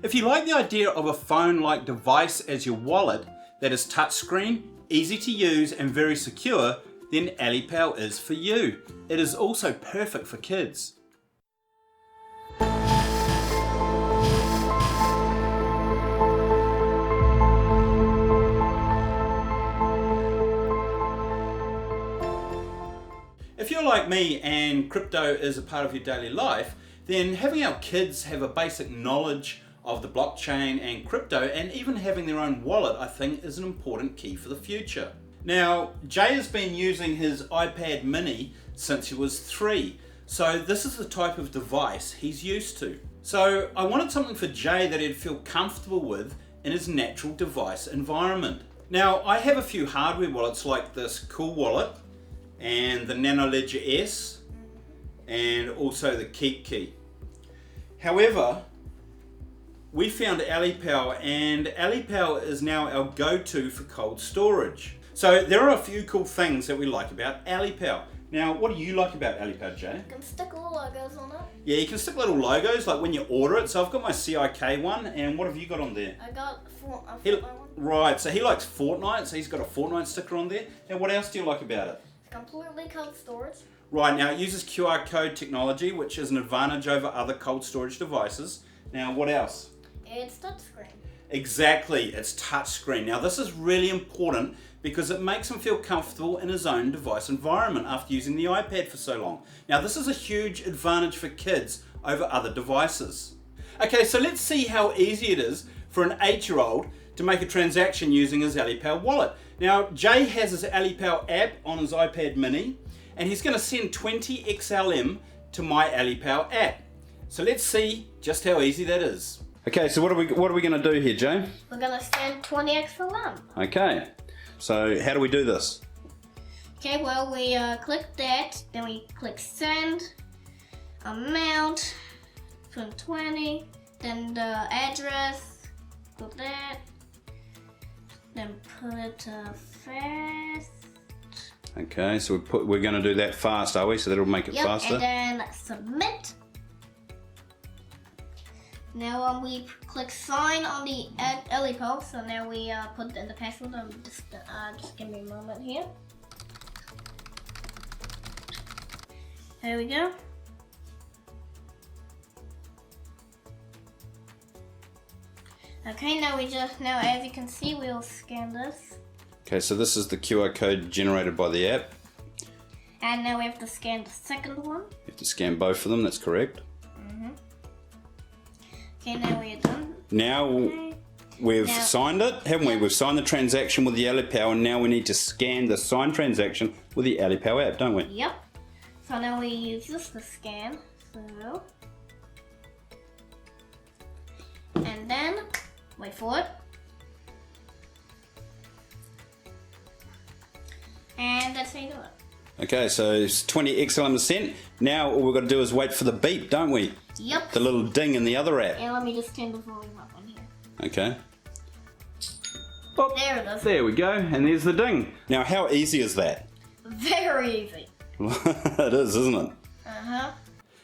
If you like the idea of a phone-like device as your wallet that is touchscreen, easy to use and very secure, then Ellipal is for you. It is also perfect for kids. If you're like me and crypto is a part of your daily life, then having our kids have a basic knowledge of the blockchain and crypto, and even having their own wallet, I think is an important key for the future. Now, Jay has been using his iPad mini since he was 3, so this is the type of device he's used to. So I wanted something for Jay that he'd feel comfortable with in his natural device environment. Now, I have a few hardware wallets like this Cool Wallet, and the Nano Ledger S, and also the Keep Key. However, we found Ellipal, and Ellipal is now our go-to for cold storage. So there are a few cool things that we like about Ellipal. Now, what do you like about Ellipal, Jay? You can stick little logos on it. Yeah, you can stick little logos like when you order it. So I've got my CIK one, and what have you got on there? I got a Fortnite one. Right, so he likes Fortnite, so he's got a Fortnite sticker on there. Now, what else do you like about it? Completely cold storage. Right, now it uses QR code technology, which is an advantage over other cold storage devices. Now, what else? It's touchscreen. Exactly, it's touchscreen. Now, this is really important because it makes him feel comfortable in his own device environment after using the iPad for so long. Now, this is a huge advantage for kids over other devices. Okay, so let's see how easy it is for an 8-year-old to make a transaction using his Ellipal wallet. Now, Jay has his Ellipal app on his iPad mini, and he's going to send 20 XLM to my Ellipal app. So let's see just how easy that is. Okay, so what are we going to do here, Jay? We're going to send 20 XLM. Okay, so how do we do this? Okay, well, we click that, then we click send, amount, put 20, then the address, put that, then put fast. Okay, so we're going to do that fast, are we? So that'll make it faster. And then submit. Now we click sign on the Ellipal. So now we put in the password. Just give me a moment here. There we go. Okay, now as you can see, we'll scan this. Okay, so this is the QR code generated by the app. And now we have to scan the second one. You have to scan both of them, that's correct. Okay, now we're done. Now we've signed it, haven't we? We've signed the transaction with the Ellipal, and now we need to scan the signed transaction with the Ellipal app, don't we? Yep. So now we use this to scan. So, and then wait for it. And that's how you do it. Okay, so it's 20 XLM sent. Now all we've got to do is wait for the beep, don't we? Yep. The little ding in the other app. And let me just turn the volume up on here. Okay. Oh, there it is. There we go, and there's the ding. Now, how easy is that? Very easy. It is, isn't it? Uh-huh.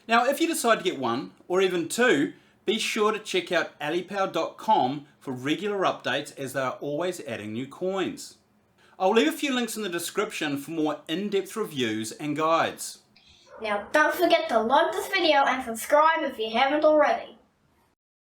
Now, if you decide to get one, or even two, be sure to check out ellipal.com for regular updates, as they are always adding new coins. I'll leave a few links in the description for more in-depth reviews and guides. Now don't forget to like this video and subscribe if you haven't already.